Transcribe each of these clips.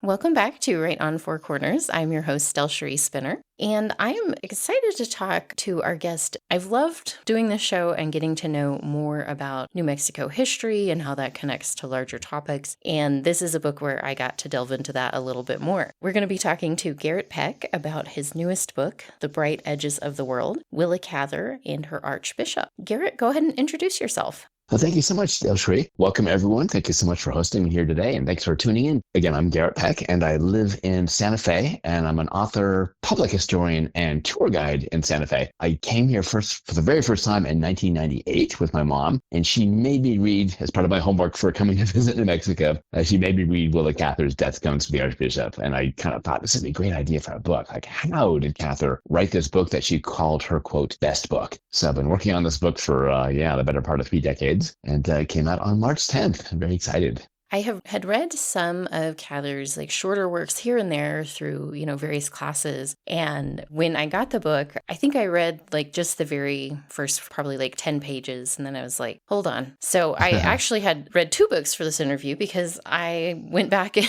Welcome back to Right on Four Corners. I'm your host, DelSheree Spinner, and I'm excited to talk to our guest. I've loved doing this show and getting to know more about New Mexico history and how that connects to larger topics, and this is a book where I got to delve into that a little bit more. We're going to be talking to Garrett Peck about his newest book, The Bright Edges of the World, Willa Cather and Her Archbishop. Garrett, go ahead and introduce yourself. Well, thank you so much, DelSheree. Welcome, everyone. Thank you so much for hosting me here today, and thanks for tuning in. Again, I'm Garrett Peck, and I live in Santa Fe, and I'm an author, public historian, and tour guide in Santa Fe. I came here for the very first time in 1998 with my mom, and she made me read, as part of my homework for coming to visit New Mexico, she made me read Willa Cather's Death Comes to the Archbishop, and I kind of thought this would be a great idea for a book. Like, how did Cather write this book that she called her, quote, best book? So I've been working on this book for, the better part of 3 decades. And it came out on March 10th. I'm very excited. I had read some of Cather's shorter works here and there through, various classes. And when I got the book, I think I read just the very first, probably 10 pages. And then I was like, hold on. So I actually had read 2 books for this interview because I went back and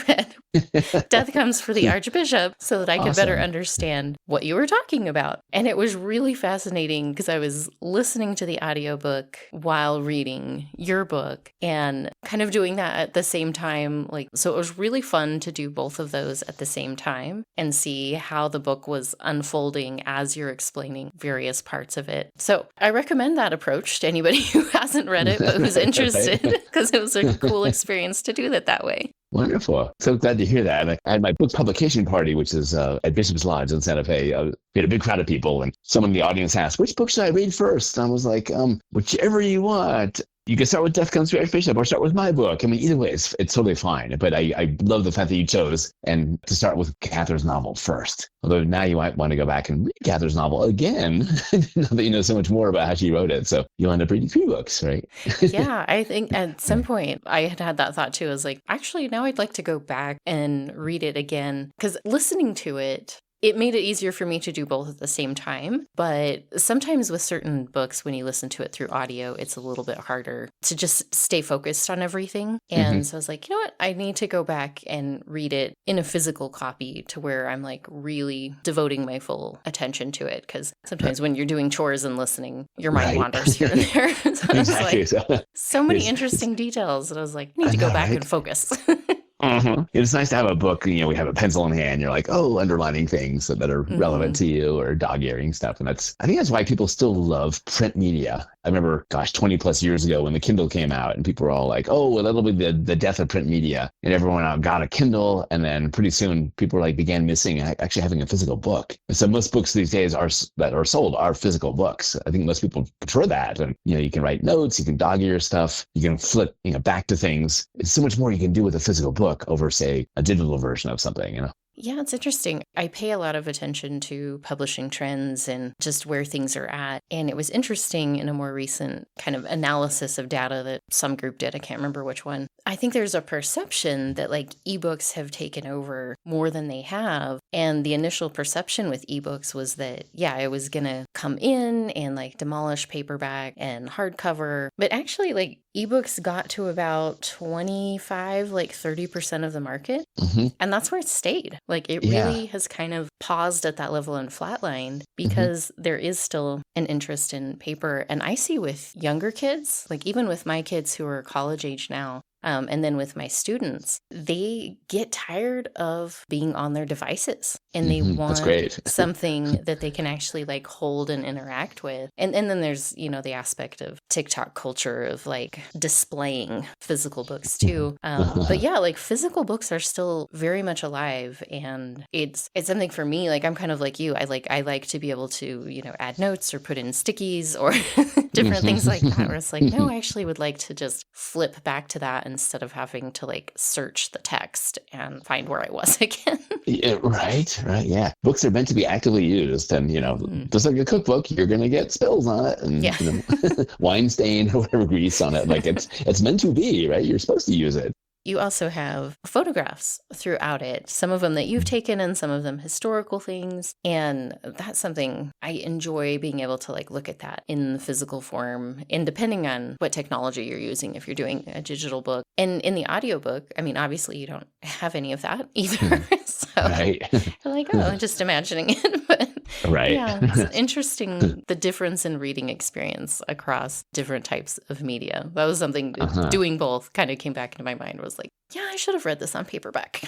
read Death Comes for the Archbishop so that I could better understand what you were talking about. And it was really fascinating because I was listening to the audiobook while reading your book and kind of doing that at the same time. So it was really fun to do both of those at the same time and see how the book was unfolding as you're explaining various parts of it. So I recommend that approach to anybody who hasn't read it but who's interested because it was a cool experience to do that way. Wonderful. So glad to hear that. I had my book publication party, which is at Bishop's Lodge in Santa Fe. We had a big crowd of people, and someone in the audience asked, which book should I read first? And I was like, whichever you want. You can start with Death Comes to the Archbishop or start with my book. I mean, either way, it's totally fine. But I love the fact that you chose and to start with Cather's novel first. Although now you might want to go back and read Cather's novel again, now that you know so much more about how she wrote it. So you'll end up reading 3 books, right? Yeah, I think at some point I had that thought too. I was like, actually, now I'd like to go back and read it again because listening to it, it made it easier for me to do both at the same time. But sometimes with certain books, when you listen to it through audio, it's a little bit harder to just stay focused on everything. And so I was like, you know what? I need to go back and read it in a physical copy to where I'm really devoting my full attention to it. Because sometimes when you're doing chores and listening, your mind wanders here and there. So I was like, so many interesting details. And I was like, I need to go back and focus. It's nice to have a book, we have a pencil in hand. You're like, underlining things that are relevant to you or dog-earing stuff. And I think that's why people still love print media. I remember, 20 plus years ago when the Kindle came out and people were all like, that'll be the death of print media. And everyone got a Kindle. And then pretty soon people began missing actually having a physical book. And so most books these days that are sold are physical books. I think most people prefer that. And, you can write notes, you can dog-ear your stuff, you can flip, back to things. It's so much more you can do with a physical book over, say, a digital version of something, Yeah, it's interesting. I pay a lot of attention to publishing trends and just where things are at. And it was interesting in a more recent kind of analysis of data that some group did. I can't remember which one. I think there's a perception that ebooks have taken over more than they have. And the initial perception with ebooks was that, it was going to come in and demolish paperback and hardcover. But actually, ebooks got to about 25, 30% of the market. And that's where it stayed. It really has kind of paused at that level and flatlined because there is still an interest in paper. And I see with younger kids, even with my kids who are college age now, and then with my students, they get tired of being on their devices and they want something that they can actually hold and interact with. And then there's, the aspect of TikTok culture of displaying physical books too. But yeah, physical books are still very much alive. And it's something for me, I'm kind of like you. I like to be able to, add notes or put in stickies or different things like that. Where it's no, I actually would like to just flip back to that instead of having to search the text and find where I was again. Yeah, right. Yeah. Books are meant to be actively used. And, just like a cookbook, you're going to get spills on it and, wine stain or whatever grease on it. It's meant to be, right? You're supposed to use it. You also have photographs throughout it, some of them that you've taken and some of them historical things. And that's something I enjoy, being able to like look at that in the physical form, and depending on what technology you're using, if you're doing a digital book. And in the audiobook, I mean, obviously you don't have any of that either. So Right. you're like, oh, I'm just imagining it. But Right. yeah, it's interesting, the difference in reading experience across different types of media. That was something Uh-huh. doing both kind of came back into my mind, was like, yeah, I should have read this on paperback.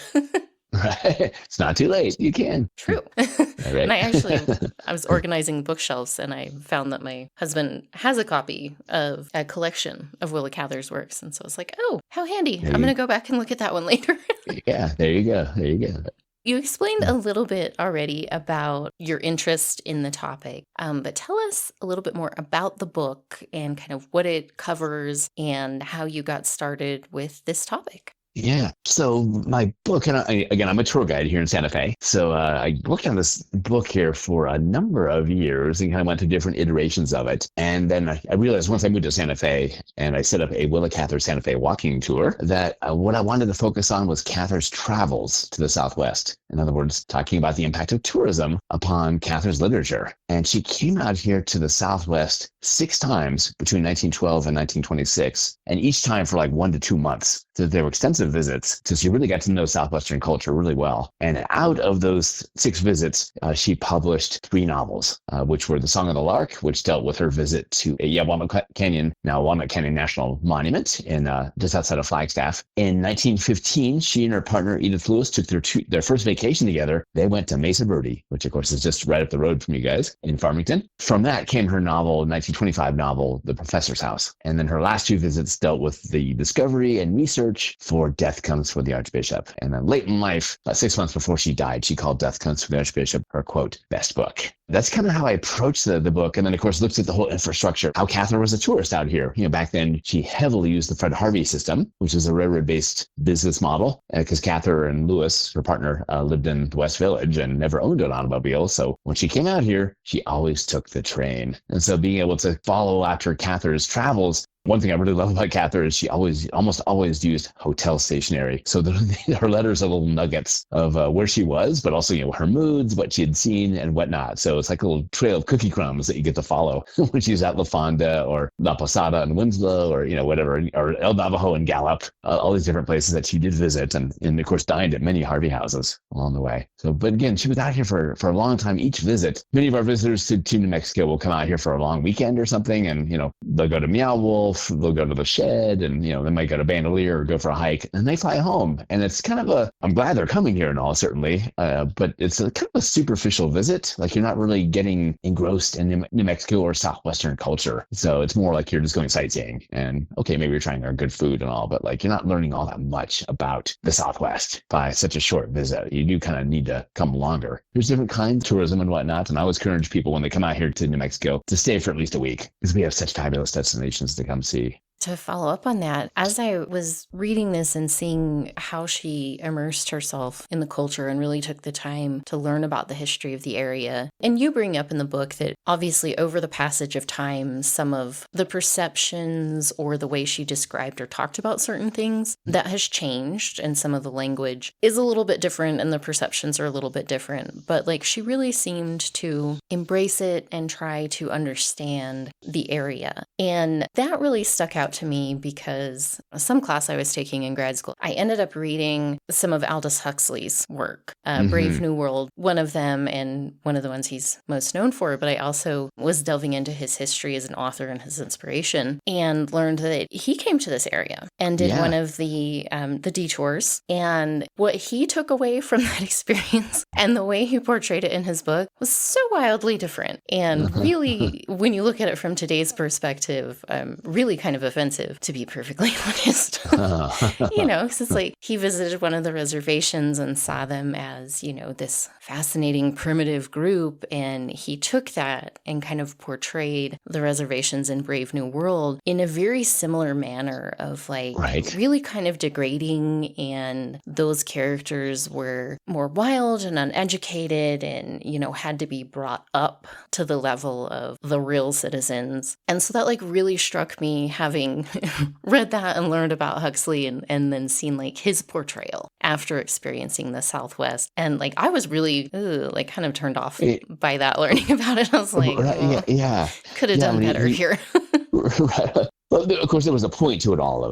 Right. It's not too late. You can. True. All And right. I was organizing bookshelves and I found that my husband has a copy of a collection of Willa Cather's works. And so I was like, oh, how handy. There I'm going you, to go back and look at that one later. yeah, there you go. There you go. You explained a little bit already about your interest in the topic, but tell us a little bit more about the book and kind of what it covers and how you got started with this topic. Yeah. So my book, and again, I'm a tour guide here in Santa Fe. So I worked on this book here for a number of years and kind of went through different iterations of it. And then I realized once I moved to Santa Fe and I set up a Willa Cather Santa Fe walking tour, that what I wanted to focus on was Cather's travels to the Southwest. In other words, talking about the impact of tourism upon Cather's literature. And she came out here to the Southwest 6 times between 1912 and 1926, and each time for like 1 to 2 months. So there were extensive visits. So she really got to know Southwestern culture really well. And out of those 6 visits, she published 3 novels, which were The Song of the Lark, which dealt with her visit to Walnut Canyon, now Walnut Canyon National Monument, in just outside of Flagstaff. In 1915, she and her partner Edith Lewis took their first vacation together. They went to Mesa Verde, which of course is just right up the road from you guys in Farmington. From that came her novel, 1925 novel, The Professor's House. And then her last 2 visits dealt with the discovery and research for Death Comes for the Archbishop. And then late in life, about 6 months before she died, she called Death Comes for the Archbishop her, quote, best book. That's kind of how I approached the book. And then, of course, looks at the whole infrastructure, how Catherine was a tourist out here. Back then, she heavily used the Fred Harvey system, which is a railroad-based business model, because Catherine and Lewis, her partner, lived in the West Village and never owned an automobile. So when she came out here, she always took the train. And so being able to follow after Catherine's travels, one thing I really love about Catherine is she almost always used hotel stationery. So her letters are little nuggets of where she was, but also, her moods, what she had seen and whatnot. So it's like a little trail of cookie crumbs that you get to follow when she's at La Fonda or La Posada in Winslow or, whatever, or El Navajo and Gallup, all these different places that she did visit and of course dined at many Harvey houses along the way. So, but again, she was out here for a long time. Each visit, many of our visitors to New Mexico will come out here for a long weekend or something. And, they'll go to Meow Wolf, they'll go to the shed, and they might go to Bandelier or go for a hike, and they fly home. And it's kind of I'm glad they're coming here and all, certainly, but it's a kind of a superficial visit. Like, you're not really getting engrossed in New Mexico or Southwestern culture. So it's more like you're just going sightseeing, and okay, maybe you're trying our good food and all, but like, you're not learning all that much about the Southwest by such a short visit. You do kind of need to come longer. There's different kinds of tourism and whatnot, and I always encourage people when they come out here to New Mexico to stay for at least a week, because we have such fabulous destinations to come see. To follow up on that, as I was reading this and seeing how she immersed herself in the culture and really took the time to learn about the history of the area, and you bring up in the book that obviously over the passage of time, some of the perceptions or the way she described or talked about certain things, that has changed, and some of the language is a little bit different and the perceptions are a little bit different. But like, she really seemed to embrace it and try to understand the area. And that really stuck out to me because some class I was taking in grad school, I ended up reading some of Aldous Huxley's work, Brave New World, one of them, and one of the ones he's most known for. But I also was delving into his history as an author and his inspiration, and learned that he came to this area and did one of the detours. And what he took away from that experience and the way he portrayed it in his book was so wildly different. And really, when you look at it from today's perspective, really kind of offensive, to be perfectly honest. Because it's like he visited one of the reservations and saw them as, this fascinating primitive group. And he took that and kind of portrayed the reservations in Brave New World in a very similar manner of really kind of degrading. And those characters were more wild and uneducated and, had to be brought up to the level of the real citizens. And so that really struck me, having having read that and learned about Huxley and then seen like his portrayal after experiencing the Southwest. And like I was really like kind of turned off by that learning about it. I was like, right, yeah. could have done better here. Right. Well, of course, there was a point to all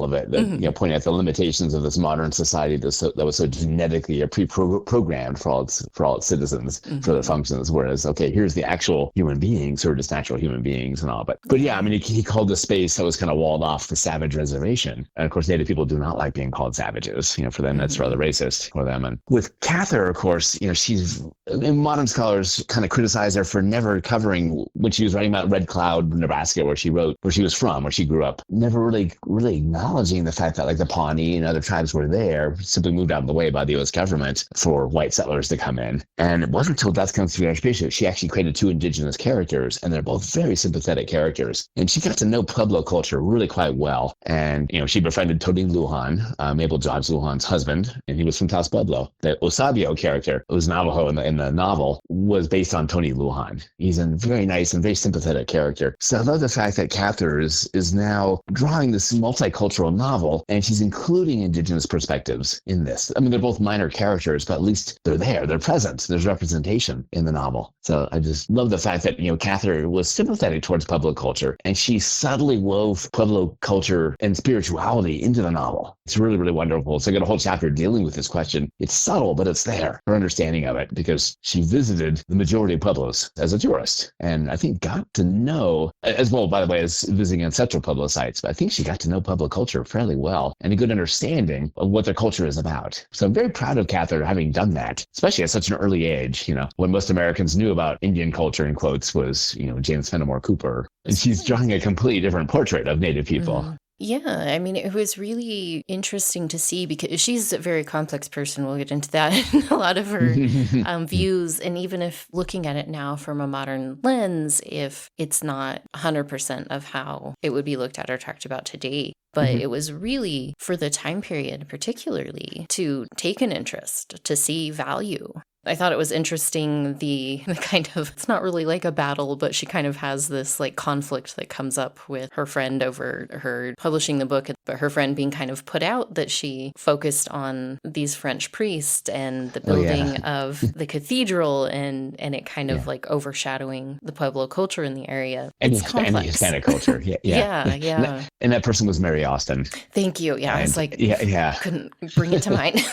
of it that pointing out the limitations of this modern society that was so genetically pre-programmed for all its citizens for their functions. Whereas, okay, here's the actual human beings who are just natural human beings and all. But yeah, I mean, he called the space that was kind of walled off the savage reservation. And of course, Native people do not like being called savages. For them, that's rather racist for them. And with Cather, of course, she's modern scholars kind of criticize her for never covering when she was writing about Red Cloud, Nebraska, where she was from, where she grew up, never really acknowledging the fact that like the Pawnee and other tribes were there, simply moved out of the way by the U.S. government for white settlers to come in. And it wasn't until Death Comes to Archbishop she actually created two indigenous characters, and they're both very sympathetic characters. And she got to know Pueblo culture really quite well. And, she befriended Tony Lujan, Mabel Dodge Lujan's husband, and he was from Taos Pueblo. The Osabio character, who was Navajo in the novel, was based on Tony Lujan. He's a very nice and very sympathetic character. So I love the fact that Cather is now drawing this multicultural novel, and she's including indigenous perspectives in this. I mean, they're both minor characters, but at least they're there. They're present. There's representation in the novel. So I just love the fact that, Cather was sympathetic towards Pueblo culture, and she subtly wove Pueblo culture and spirituality into the novel. It's really, really wonderful. So I got a whole chapter dealing with this question. It's subtle, but it's there, her understanding of it, because she visited the majority of Pueblos as a tourist, and I think got to know, as well, by the way, as visiting ancestral Pueblo sites, but I think she got to know Pueblo culture fairly well and a good understanding of what their culture is about. So I'm very proud of Cather having done that, especially at such an early age. When most Americans knew about Indian culture, in quotes, was, James Fenimore Cooper. And she's drawing a completely different portrait of Native people. Yeah, I mean, it was really interesting to see because she's a very complex person. We'll get into that in a lot of her views. And even if looking at it now from a modern lens, if it's not 100% of how it would be looked at or talked about today, but it was really for the time period, particularly to take an interest, to see value. I thought it was interesting, the kind of, it's not really like a battle, but she kind of has this like conflict that comes up with her friend over her publishing the book, but her friend being kind of put out that she focused on these French priests and the building of the cathedral and it kind of like overshadowing the Pueblo culture in the area. And the Hispanic culture. Yeah. And that person was Mary Austin. Thank you. Yeah, I was like, couldn't bring it to mind.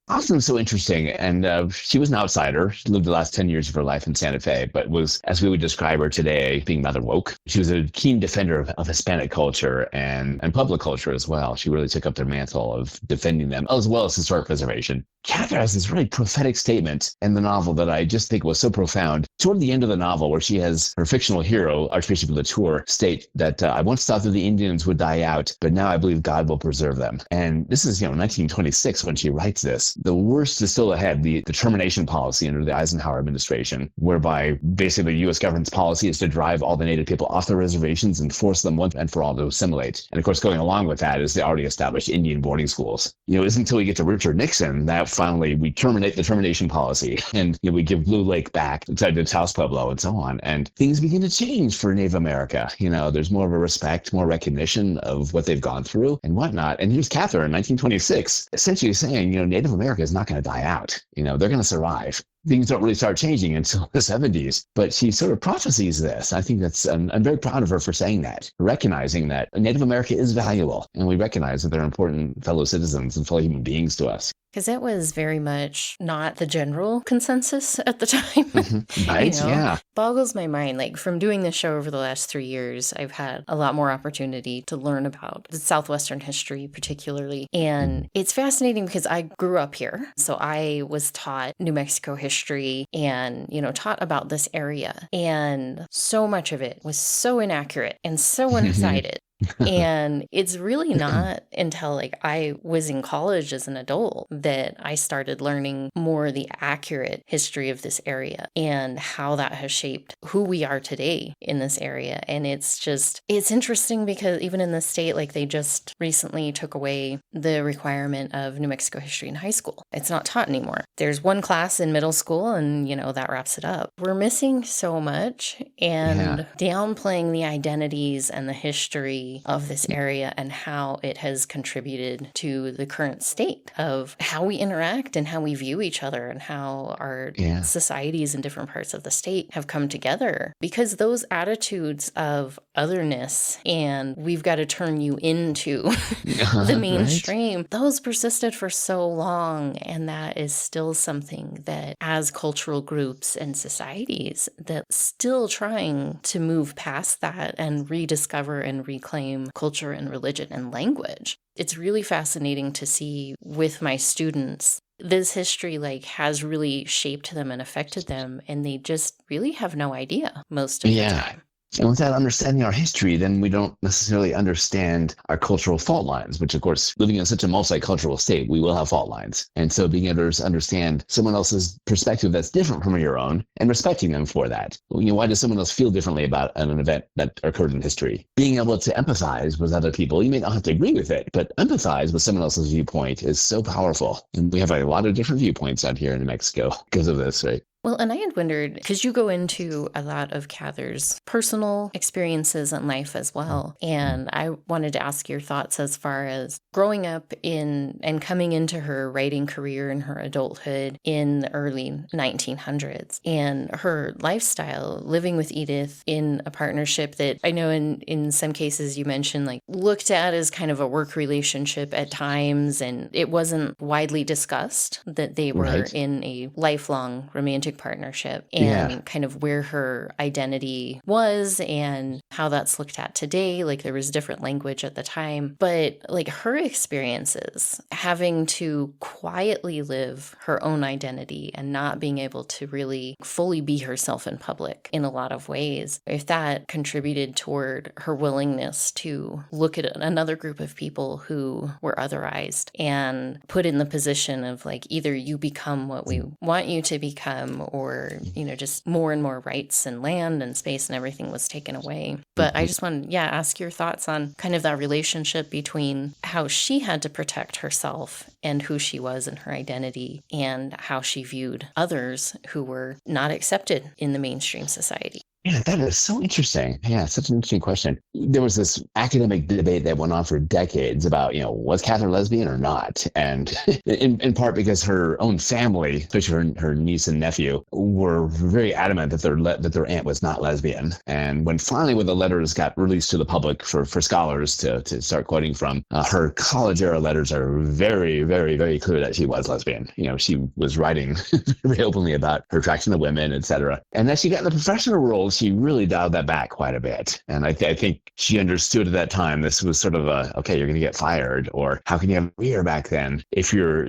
Austin's so interesting, and she was an outsider. She lived the last 10 years of her life in Santa Fe, but was, as we would describe her today, being rather woke. She was a keen defender of Hispanic culture and Pueblo culture as well. She really took up the mantle of defending them, as well as historic preservation. Cather has this really prophetic statement in the novel that I just think was so profound. Toward the end of the novel, where she has her fictional hero, Archbishop Latour, state that I once thought that the Indians would die out, but now I believe God will preserve them. And this is, 1926 when she writes this. The worst is still ahead, the termination policy under the Eisenhower administration, whereby basically the U.S. government's policy is to drive all the Native people off their reservations and force them once and for all to assimilate. And of course, going along with that is the already established Indian boarding schools. It isn't until we get to Richard Nixon that finally we terminate the termination policy and we give Blue Lake back to Taos Pueblo and so on. And things begin to change for Native America. There's more of a respect, more recognition of what they've gone through and whatnot. And here's Cather in 1926, essentially saying, Native America is not going to die out. They're going to survive. Things don't really start changing until the 70s, but she sort of prophesies this. I think I'm very proud of her for saying that, recognizing that Native America is valuable, and we recognize that they're important fellow citizens and fellow human beings to us. Because it was very much not the general consensus at the time. Right? Yeah. Boggles my mind. Like from doing this show over the last 3 years, I've had a lot more opportunity to learn about the Southwestern history particularly. And it's fascinating because I grew up here. So I was taught New Mexico history and, taught about this area. And so much of it was so inaccurate and so one-sided. And it's really not until I was in college as an adult that I started learning more the accurate history of this area and how that has shaped who we are today in this area. And it's interesting because even in the state, they just recently took away the requirement of New Mexico history in high school. It's not taught anymore. There's one class in middle school and, that wraps it up. We're missing so much and downplaying the identities and the history history of this area and how it has contributed to the current state of how we interact and how we view each other and how our societies in different parts of the state have come together. Because those attitudes of otherness and we've got to turn you into the mainstream, right? Those persisted for so long. And that is still something that as cultural groups and societies that still trying to move past that and rediscover and reclaim culture and religion and language. It's really fascinating to see with my students, this history has really shaped them and affected them, and they just really have no idea most of the time. And without understanding our history, then we don't necessarily understand our cultural fault lines, which, of course, living in such a multicultural state, we will have fault lines. And so being able to understand someone else's perspective that's different from your own and respecting them for that. Why does someone else feel differently about an event that occurred in history? Being able to empathize with other people, you may not have to agree with it, but empathize with someone else's viewpoint is so powerful. And we have a lot of different viewpoints out here in New Mexico because of this, right? Well, and I had wondered, because you go into a lot of Cather's personal experiences in life as well, and I wanted to ask your thoughts as far as growing up in and coming into her writing career in her adulthood in the early 1900s and her lifestyle, living with Edith in a partnership that I know in some cases you mentioned looked at as kind of a work relationship at times, and it wasn't widely discussed that they were in a lifelong romantic partnership and kind of where her identity was and how that's looked at today. There was different language at the time, but her experiences having to quietly live her own identity and not being able to really fully be herself in public in a lot of ways, if that contributed toward her willingness to look at another group of people who were otherized and put in the position of either you become what we want you to become or, just more and more rights and land and space and everything was taken away. But I just want to, ask your thoughts on kind of that relationship between how she had to protect herself and who she was and her identity and how she viewed others who were not accepted in the mainstream society. Yeah, that is so interesting. Yeah, such an interesting question. There was this academic debate that went on for decades about, was Catherine lesbian or not? And in part because her own family, especially her niece and nephew, were very adamant that their aunt was not lesbian. And when the letters got released to the public for scholars to start quoting from, her college era letters are very, very, very clear that she was lesbian. She was writing very openly about her attraction to women, etc. And as she got in the professional world, she really dialed that back quite a bit. And I think she understood at that time this was sort of okay, you're going to get fired, or how can you have a career back then if you're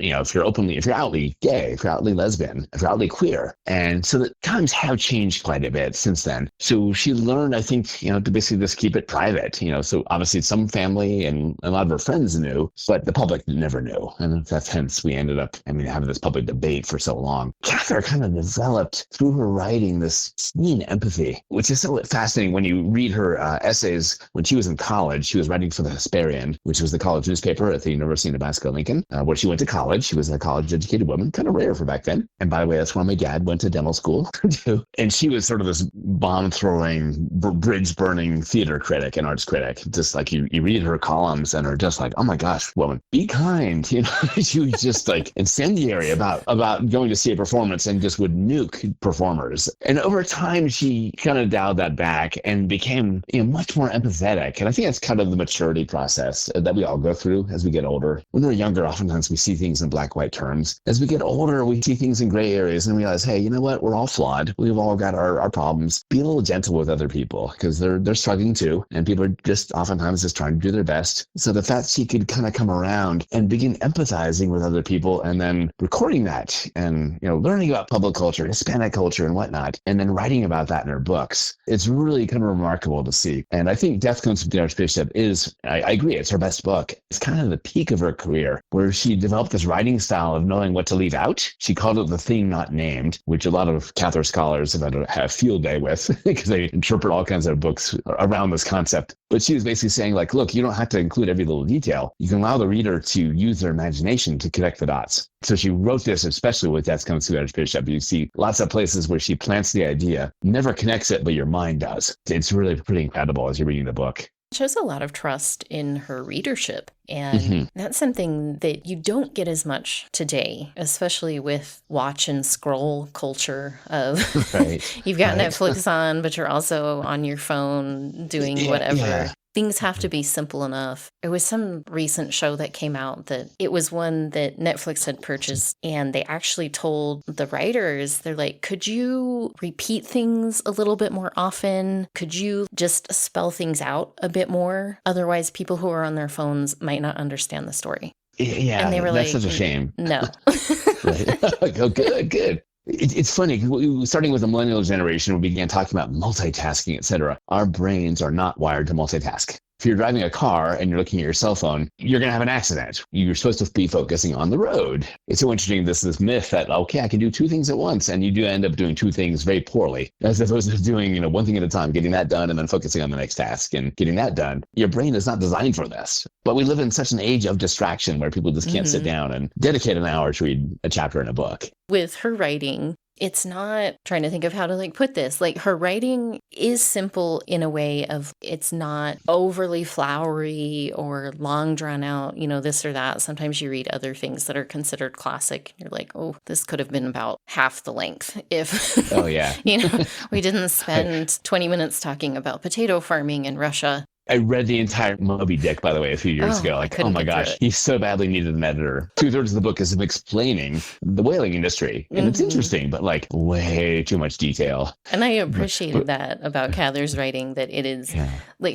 outly gay, if you're outly lesbian, if you're outly queer. And so the times have changed quite a bit since then. So she learned, I think, to basically just keep it private. So obviously some family and a lot of her friends knew, but the public never knew. And that's hence we ended up, having this public debate for so long. Catherine kind of developed through her writing this keen empathy, which is so fascinating when you read her essays. When she was in college, she was writing for the Hesperian, which was the college newspaper at the University of Nebraska-Lincoln, where she went to college. She was a college-educated woman, kind of rare for back then. And by the way, that's where my dad went to dental school, too. And she was sort of this bomb-throwing, bridge-burning theater critic and arts critic. Just you read her columns and are just oh my gosh, woman, be kind. She was just incendiary about going to see a performance and just would nuke performers. And over time, she kind of dialed that back and became much more empathetic. And I think that's kind of the maturity process that we all go through as we get older. When we're younger, oftentimes we see things in black-white terms. As we get older, we see things in gray areas and realize, hey, you know what? We're all flawed. We've all got our problems. Be a little gentle with other people because they're struggling too. And people are just oftentimes just trying to do their best. So the fact she could kind of come around and begin empathizing with other people and then recording that and, learning about public culture, Hispanic culture and whatnot, and then writing about that in her books, it's really kind of remarkable to see. And I think Death Comes with the Archbishop is, I agree, it's her best book. It's kind of the peak of her career where she developed this writing style of knowing what to leave out. She called it the thing not named, which a lot of Catholic scholars have had a field day with because they interpret all kinds of books around this concept. But she was basically saying look, you don't have to include every little detail. You can allow the reader to use their imagination to connect the dots. So she wrote this, especially with Death Comes to the Archbishop. You see lots of places where she plants the idea, never connects it, but your mind does. It's really pretty incredible as you're reading the book. Shows a lot of trust in her readership. And Mm-hmm. that's something that you don't get as much today, especially with watch and scroll culture of Right. you've got Right. Netflix on, but you're also on your phone doing Yeah. whatever. Yeah. Things have to be simple enough. There was some recent show that came out that it was one that Netflix had purchased, and they actually told the writers, they're like, could you repeat things a little bit more often? Could you just spell things out a bit more? Otherwise, people who are on their phones might not understand the story. Yeah. And they were That's like, such a shame. no. Right. Oh, good, good. It's funny, 'cause starting with the millennial generation, we began talking about multitasking, et cetera. Our brains are not wired to multitask. If you're driving a car and you're looking at your cell phone, you're going to have an accident. You're supposed to be focusing on the road. It's so interesting, this myth that, okay, I can do two things at once. And you do end up doing two things very poorly, as opposed to doing, one thing at a time, getting that done and then focusing on the next task and getting that done. Your brain is not designed for this. But we live in such an age of distraction where people just can't sit down and dedicate an hour to read a chapter in a book. With her writing, it's not trying to think of how to put this. Her writing is simple in a way of it's not overly flowery or long drawn out, this or that. Sometimes you read other things that are considered classic. You're like, oh, this could have been about half the length if, Oh, yeah. we didn't spend 20 minutes talking about potato farming in Russia. I read the entire Moby Dick, by the way, a few years ago. Oh my gosh, he so badly needed an editor. 2/3 of the book is him explaining the whaling industry. And it's interesting, but way too much detail. And I appreciated that about Cather's writing, that it is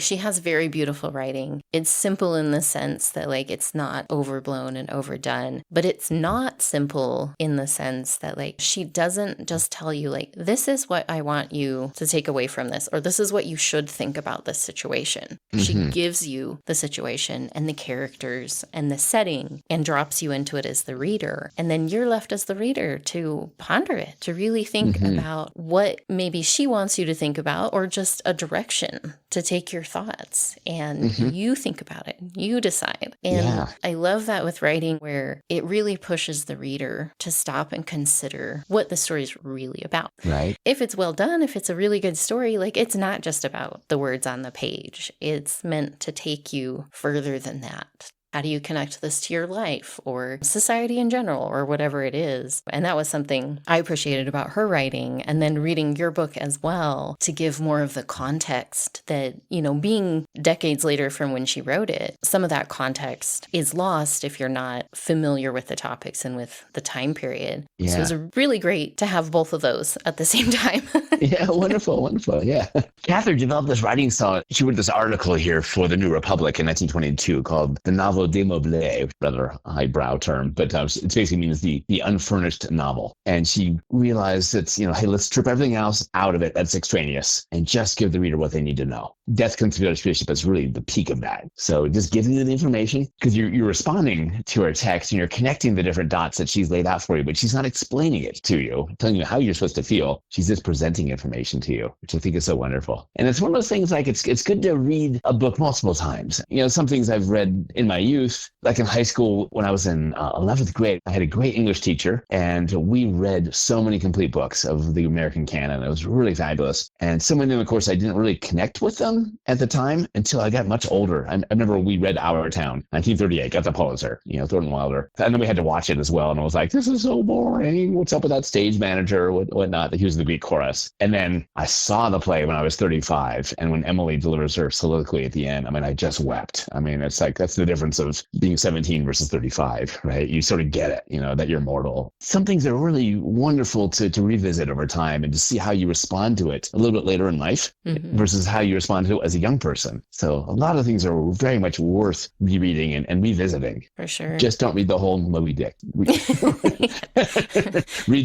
she has very beautiful writing. It's simple in the sense that it's not overblown and overdone, but it's not simple in the sense that she doesn't just tell you this is what I want you to take away from this, or this is what you should think about this situation. She gives you the situation and the characters and the setting and drops you into it as the reader. And then you're left as the reader to ponder it, to really think about what maybe she wants you to think about, or just a direction to take your thoughts. And you think about it, you decide. And I love that with writing, where it really pushes the reader to stop and consider what the story is really about. Right. If it's well done, if it's a really good story, it's not just about the words on the page. It's meant to take you further than that. How do you connect this to your life or society in general, or whatever it is? And that was something I appreciated about her writing. And then reading your book as well, to give more of the context that, being decades later from when she wrote it, some of that context is lost if you're not familiar with the topics and with the time period. Yeah. So it was really great to have both of those at the same time. Yeah, wonderful. Yeah. Cather developed this writing style. She wrote this article here for the New Republic in 1922 called The Novel Démeublé, rather highbrow term, but it basically means the unfurnished novel. And she realized that, hey, let's strip everything else out of it that's extraneous and just give the reader what they need to know. Death Comes to Leadership is really the peak of that. So just giving them the information, because you're responding to her text and you're connecting the different dots that she's laid out for you, but she's not explaining it to you, telling you how you're supposed to feel. She's just presenting information to you, which I think is so wonderful. And it's one of those things, it's good to read a book multiple times. Some things I've read in my youth, like in high school, when I was in 11th grade, I had a great English teacher, and we read so many complete books of the American canon. It was really fabulous. And some of them, of course, I didn't really connect with them at the time until I got much older. I remember we read Our Town, 1938, got the Pulitzer, Thornton Wilder. And then we had to watch it as well. And I was like, this is so boring. What's up with that stage manager, whatnot? He was in the Greek chorus. And then I saw the play when I was 35. And when Emily delivers her soliloquy at the end, I just wept. It's that's the difference of being 17 versus 35, right? You sort of get it, that you're mortal. Some things are really wonderful to revisit over time and to see how you respond to it a little bit later in life versus how you respond to it as a young person. So a lot of things are very much worth rereading and revisiting. For sure. Just don't read the whole Moby Dick. Read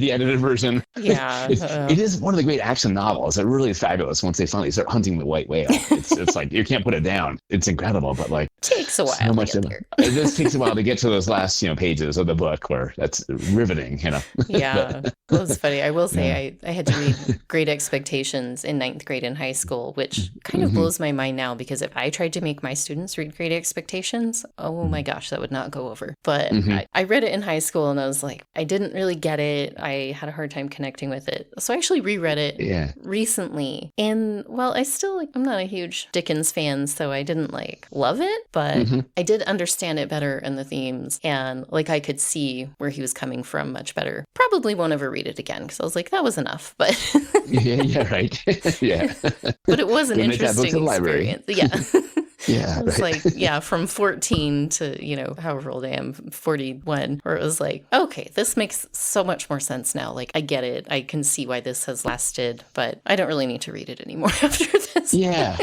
the edited version. Yeah. It is one of the great action novels. It really is fabulous once they finally start hunting the white whale. It's you can't put it down. It's incredible, but takes a while. So much it just takes a while to get to those last pages of the book where that's riveting. Yeah. Well, it's funny. I will say I had to read Great Expectations in 9th grade in high school, which kind of blows my mind now, because if I tried to make my students read Great Expectations, oh my gosh, that would not go over. But I read it in high school and I was like, I didn't really get it. I had a hard time connecting with it. So I actually reread it Yeah. recently. And well, I'm not a huge Dickens fan, so I didn't love it, but I did understand it better in the themes. And I could see where he was coming from much better. Probably won't ever read it again because I was like, that was enough. But Yeah, right. Yeah. but it was an Donate that book to interesting the library. experience. Yeah. Yeah, It was right. from 14 to, however old I am, 41, where it was like, okay, this makes so much more sense now. I get it. I can see why this has lasted, but I don't really need to read it anymore after this. Yeah.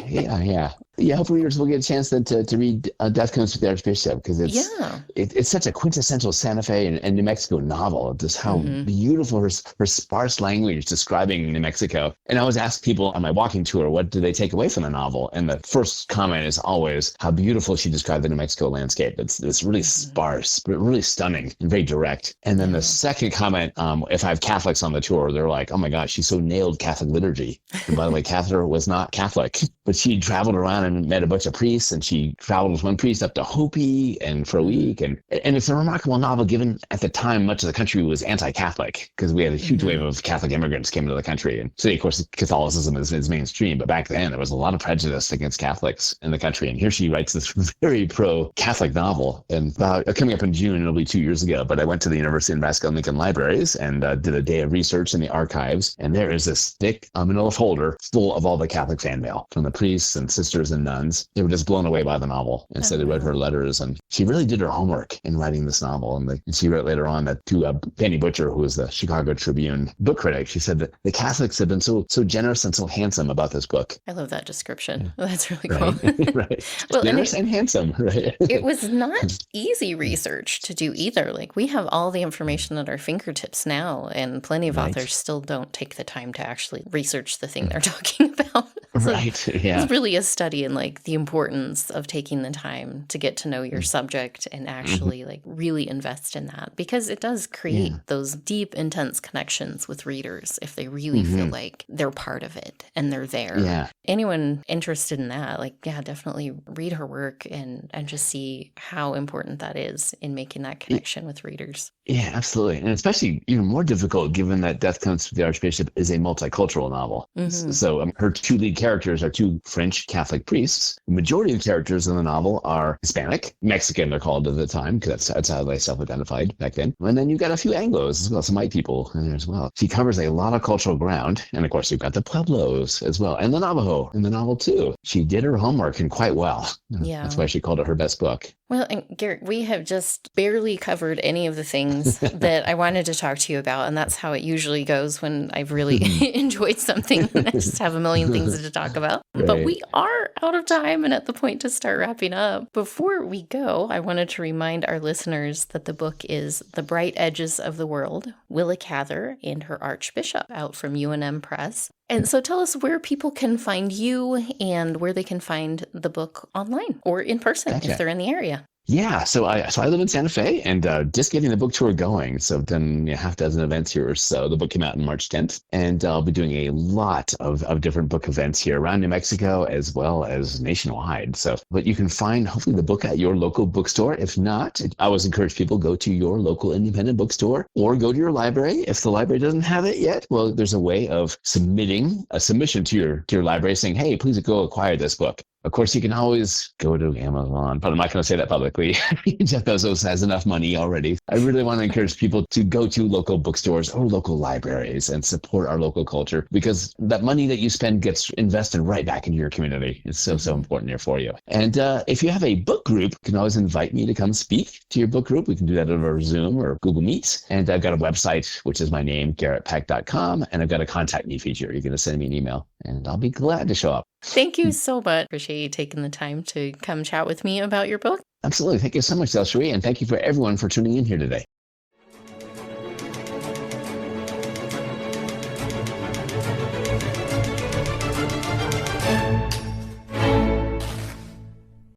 Hopefully readers will get a chance to read Death Comes with the Archbishop, because it's such a quintessential Santa Fe and New Mexico novel. Just how beautiful her sparse language describing New Mexico. And I always ask people on my walking tour, what do they take away from the novel? And the first comment is always how beautiful she described the New Mexico landscape. It's really sparse, but really stunning and very direct. And then the second comment, if I have Catholics on the tour, they're like, oh my gosh, she so nailed Catholic liturgy. And by the way, Catherine was not Catholic, but she traveled around and met a bunch of priests, and she traveled with one priest up to Hopi and for a week. And it's a remarkable novel, given at the time much of the country was anti-Catholic, because we had a huge wave of Catholic immigrants came into the country. And today, of course, Catholicism is mainstream, but back then there was a lot of prejudice against Catholics in the country. And here she writes this very pro-Catholic novel. And coming up in June, it'll be 2 years ago, but I went to the University of Nebraska and Lincoln libraries and did a day of research in the archives. And there is this thick manila folder full of all the Catholic fan mail from the priests and sisters and nuns. They were just blown away by the novel. And so they read her letters, and she really did her homework in writing this novel. And she wrote later on that to Penny Butcher, who was the Chicago Tribune book critic, she said that the Catholics have been so generous and so handsome about this book. I love that description. That's really cool. Right. Well, generous and handsome. Right. It was not easy research to do either. We have all the information at our fingertips now, and plenty of authors still don't take the time to actually research the thing they're talking about. So Yeah. it's really a study in the importance of taking the time to get to know your subject and actually really invest in that, because it does create those deep, intense connections with readers if they really feel like they're part of it and they're there. Yeah. Anyone interested in that, definitely read her work and just see how important that is in making that connection with readers. Yeah, absolutely. And especially even more difficult given that Death Comes to the Archbishop is a multicultural novel. So her two lead characters are two French Catholic priests. The majority of the characters in the novel are Hispanic, Mexican they're called at the time, because that's how they self-identified back then. And then you've got a few Anglos as well, some white people in there as well. She covers a lot of cultural ground. And of course, you've got the Pueblos as well, and the Navajo in the novel too. She did her homework and quite well. Yeah. That's why she called it her best book. Well, and Garrett, we have just barely covered any of the things that I wanted to talk to you about, and that's how it usually goes when I've really enjoyed something. I just have a million things to talk about. Right. But we are out of time and at the point to start wrapping up. Before we go, I wanted to remind our listeners that the book is The Bright Edges of the World, Willa Cather and Her Archbishop, out from UNM Press. And so tell us where people can find you and where they can find the book online or in person if they're in the area. Yeah, so I live in Santa Fe, and just getting the book tour going. So I've done a half dozen events here or so. The book came out on March 10th, and I'll be doing a lot of different book events here around New Mexico as well as nationwide. But you can find hopefully the book at your local bookstore. If not, I always encourage people go to your local independent bookstore or go to your library. If the library doesn't have it yet, well, there's a way of submitting a submission to your library saying, hey, please go acquire this book. Of course, you can always go to Amazon, but I'm not going to say that publicly. Jeff Bezos has enough money already. I really want to encourage people to go to local bookstores or local libraries and support our local culture, because that money that you spend gets invested right back into your community. It's so important here for you. And if you have a book group, you can always invite me to come speak to your book group. We can do that over Zoom or Google Meets. And I've got a website, which is my name, GarrettPeck.com, and I've got a contact me feature. You're going to send me an email, and I'll be glad to show up. Thank you so much. Appreciate you taking the time to come chat with me about your book. Absolutely. Thank you so much, DelSheree, and thank you for everyone for tuning in here today.